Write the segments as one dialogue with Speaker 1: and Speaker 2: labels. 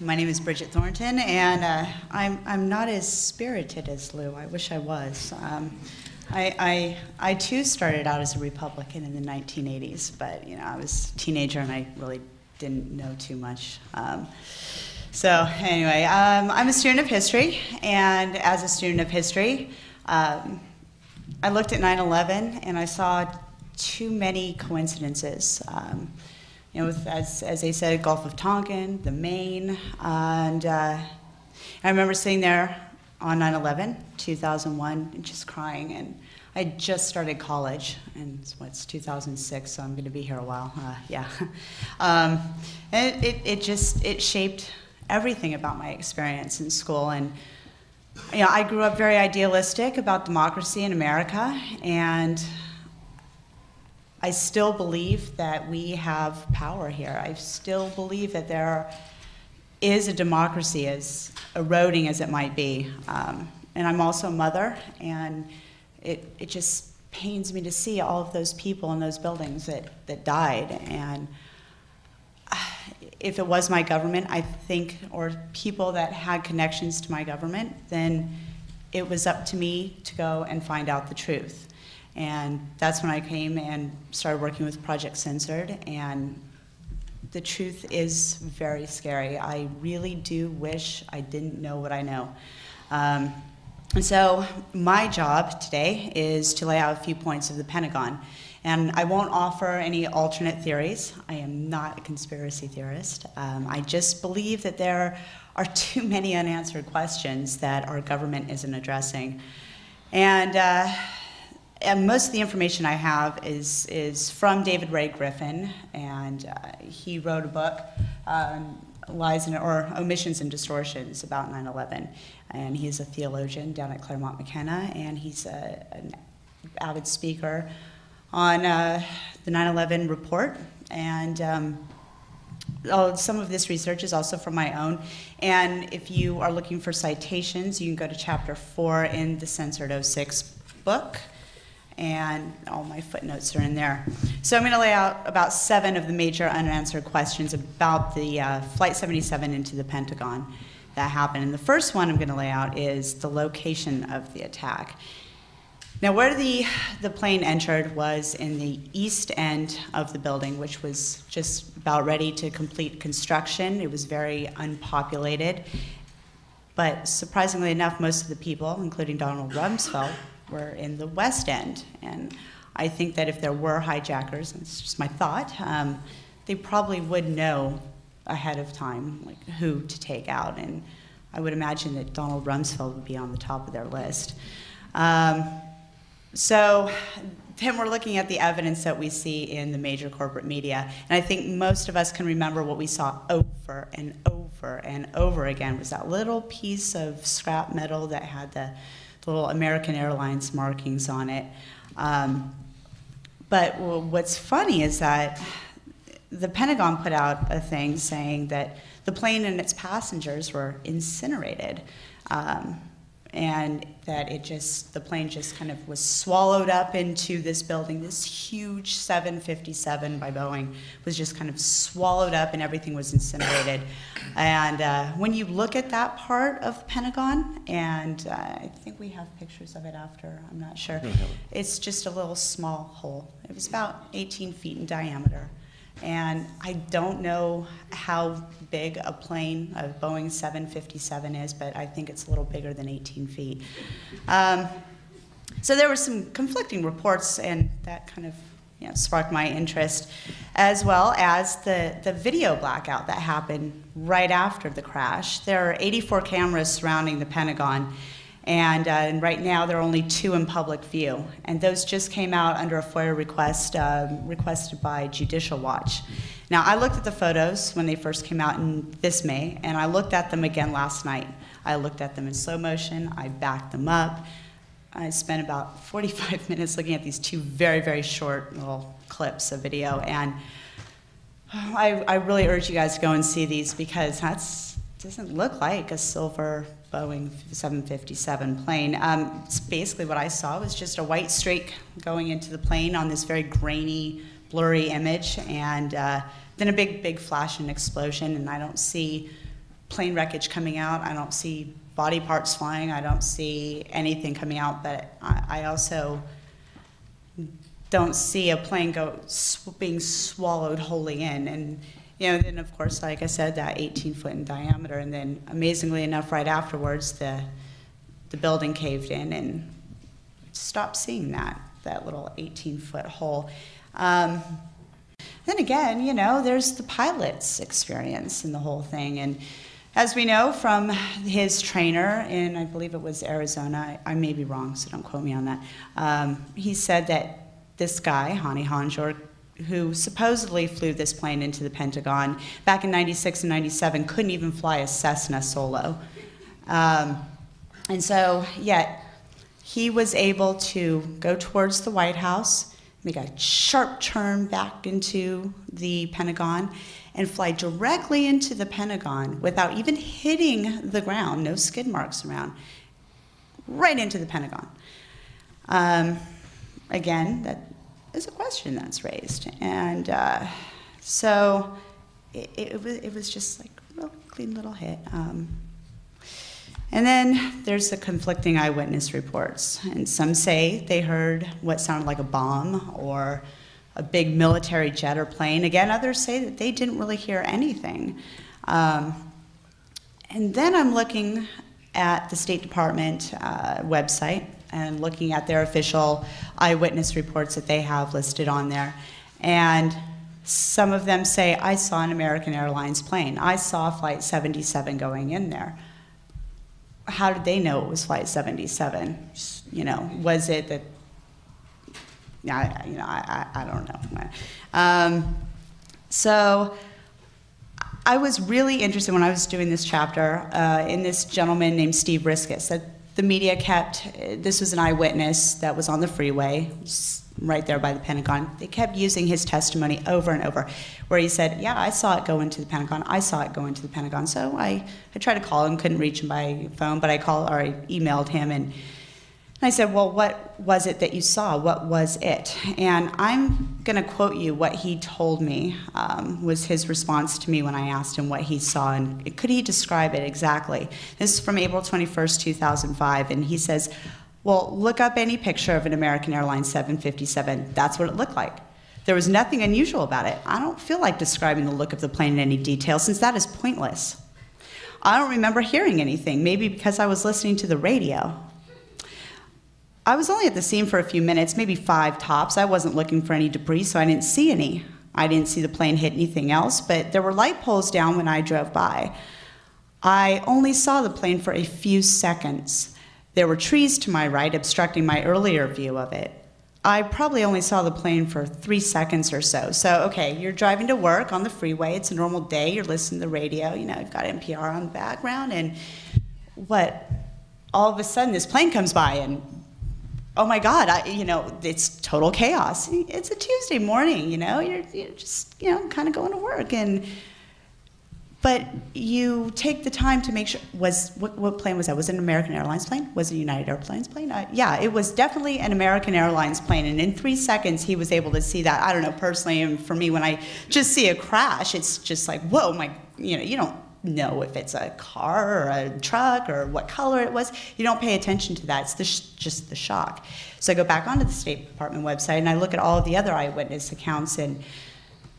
Speaker 1: My name is Bridget Thornton, and I'm not as spirited as Lou. I wish I was. I too started out as a Republican in the 1980s, but I was a teenager and I really didn't know too much. So anyway, I'm a student of history, and as a student of history, I looked at 9/11 and I saw too many coincidences. As they said, Gulf of Tonkin, the Maine, and I remember sitting there on 9/11, 2001, and just crying. And I had just started college, and it's 2006, so I'm going to be here a while. And it shaped everything about my experience in school. And I grew up very idealistic about democracy in America, and I still believe that we have power here. I still believe that there is a democracy, as eroding as it might be. And I'm also a mother, and it just pains me to see all of those people in those buildings that died. And if it was my government, I think, or people that had connections to my government, then it was up to me to go and find out the truth. And that's when I came and started working with Project Censored, and the truth is very scary. I really do wish I didn't know what I know. And so my job today is to lay out a few points of the Pentagon. And I won't offer any alternate theories. I am not a conspiracy theorist. I just believe that there are too many unanswered questions that our government isn't addressing. And most of the information I have is from David Ray Griffin, and he wrote a book, Lies or Omissions and Distortions, about 9/11. And he's a theologian down at Claremont McKenna, and he's an avid speaker on the 9/11 report. And some of this research is also from my own. And if you are looking for citations, you can go to chapter 4 in the Censored 06 book. And all my footnotes are in there. So I'm going to lay out about 7 of the major unanswered questions about the Flight 77 into the Pentagon that happened. And the first one I'm going to lay out is the location of the attack. Now, where the plane entered was in the east end of the building, which was just about ready to complete construction. It was very unpopulated. But surprisingly enough, most of the people, including Donald Rumsfeld, were in the west end. And I think that if there were hijackers, and it's just my thought, they probably would know ahead of time who to take out. And I would imagine that Donald Rumsfeld would be on the top of their list. So then we're looking at the evidence that we see in the major corporate media. And I think most of us can remember what we saw over and over and over again was that little piece of scrap metal that had the little American Airlines markings on it. But what's funny is that the Pentagon put out a thing saying that the plane and its passengers were incinerated, and that the plane just kind of was swallowed up into this building. This huge 757 by Boeing was just kind of swallowed up, and everything was incinerated. And when you look at that part of the Pentagon, and I think we have pictures of it after, I'm not sure. It's just a little small hole. It was about 18 feet in diameter. And I don't know how big a plane, a Boeing 757 is, but I think it's a little bigger than 18 feet. So there were some conflicting reports, and that kind of sparked my interest, as well as the video blackout that happened right after the crash. There are 84 cameras surrounding the Pentagon, and right now there are only 2 in public view. And those just came out under a FOIA request requested by Judicial Watch. Now, I looked at the photos when they first came out in this May, and I looked at them again last night. I looked at them in slow motion, I backed them up. I spent about 45 minutes looking at these 2 very, very short little clips of video, and I really urge you guys to go and see these, because that doesn't look like a silver Boeing 757 plane. It's basically what I saw was just a white streak going into the plane on this very grainy, blurry image, and then a big, big flash and explosion, and I don't see plane wreckage coming out. I don't see body parts flying. I don't see anything coming out, but I also don't see a plane being swallowed wholly in. And then of course, like I said, that 18-foot in diameter, and then amazingly enough, right afterwards, the building caved in, and stopped seeing that little 18-foot hole. Then again, there's the pilot's experience in the whole thing. And as we know from his trainer in, I believe it was Arizona, I may be wrong, so don't quote me on that, he said that this guy, Hani Hanjour, who supposedly flew this plane into the Pentagon back in 96 and 97, couldn't even fly a Cessna solo. And so, yet, he was able to go towards the White House, make a sharp turn back into the Pentagon, and fly directly into the Pentagon without even hitting the ground, no skid marks around, right into the Pentagon. Again, that is a question that's raised. And so it was just like a real clean little hit. And then there's the conflicting eyewitness reports. And some say they heard what sounded like a bomb or a big military jet or plane. Again, others say that they didn't really hear anything. And then I'm looking at the State Department website and looking at their official eyewitness reports that they have listed on there. And some of them say, I saw an American Airlines plane. I saw Flight 77 going in there. How did they know it was Flight 77? Was it that, I don't know. So I was really interested when I was doing this chapter in this gentleman named Steve Riskus. That the media this was an eyewitness that was on the freeway, right there by the Pentagon. They kept using his testimony over and over, where he said, yeah, I saw it go into the Pentagon. I saw it go into the Pentagon. So I tried to call him, couldn't reach him by phone, but I emailed him, and I said, well, what was it that you saw? What was it? And I'm going to quote you what he told me was his response to me when I asked him what he saw, and could he describe it exactly? This is from April 21st, 2005, and he says, well, look up any picture of an American Airlines 757. That's what it looked like. There was nothing unusual about it. I don't feel like describing the look of the plane in any detail, since that is pointless. I don't remember hearing anything, maybe because I was listening to the radio. I was only at the scene for a few minutes, maybe 5 tops. I wasn't looking for any debris, so I didn't see any. I didn't see the plane hit anything else, but there were light poles down when I drove by. I only saw the plane for a few seconds. There were trees to my right obstructing my earlier view of it. I probably only saw the plane for 3 seconds or so. So, okay, you're driving to work on the freeway. It's a normal day. You're listening to the radio. You've got NPR on the background. And all of a sudden this plane comes by and, oh my God, it's total chaos. It's a Tuesday morning, you're just, kind of going to work. But you take the time to make sure, what plane was that? Was it an American Airlines plane? Was it a United Airlines plane? Yeah, it was definitely an American Airlines plane. And in 3 seconds, he was able to see that. I don't know, personally, and for me, when I just see a crash, it's just like, whoa, you don't know if it's a car or a truck or what color it was. You don't pay attention to that. It's just the shock. So I go back onto the State Department website, and I look at all of the other eyewitness accounts, and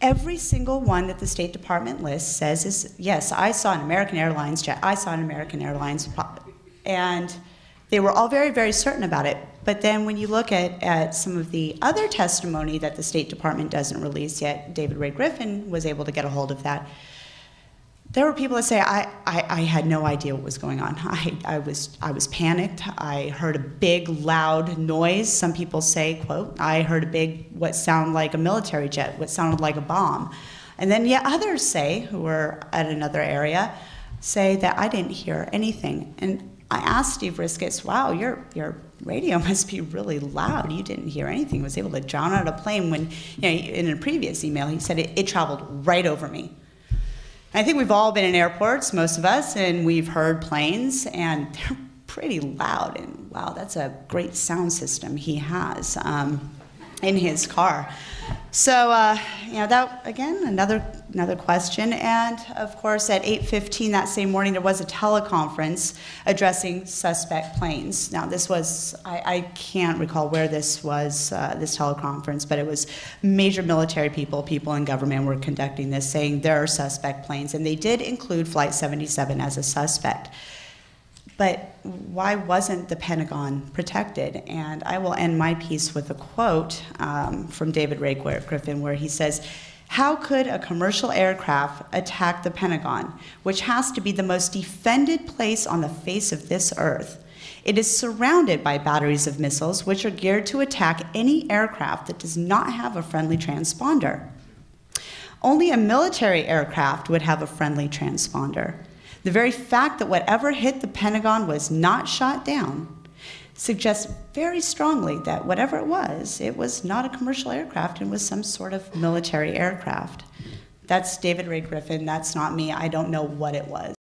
Speaker 1: every single one that the State Department lists says is, yes, I saw an American Airlines jet, I saw an American Airlines, and they were all very, very certain about it. But then when you look at some of the other testimony that the State Department doesn't release yet, David Ray Griffin was able to get a hold of that. There were people that say, I had no idea what was going on. I was panicked. I heard a big, loud noise. Some people say, quote, I heard a big, what sounded like a military jet, what sounded like a bomb. And then yet others say, who were at another area, say that I didn't hear anything. And I asked Steve Riskus, wow, your radio must be really loud. You didn't hear anything. Was able to drown out a plane when, in a previous email, he said it traveled right over me. I think we've all been in airports, most of us, and we've heard planes, and they're pretty loud. And wow, that's a great sound system he has. in his car. So, that, again, another question. And, of course, at 8:15 that same morning, there was a teleconference addressing suspect planes. Now, this was, I can't recall where this was, this teleconference, but it was major military people in government were conducting this, saying there are suspect planes. And they did include Flight 77 as a suspect. But why wasn't the Pentagon protected? And I will end my piece with a quote from David Ray Griffin, where he says, "How could a commercial aircraft attack the Pentagon, which has to be the most defended place on the face of this earth? It is surrounded by batteries of missiles, which are geared to attack any aircraft that does not have a friendly transponder. Only a military aircraft would have a friendly transponder. The very fact that whatever hit the Pentagon was not shot down suggests very strongly that whatever it was not a commercial aircraft and was some sort of military aircraft." That's David Ray Griffin. That's not me. I don't know what it was.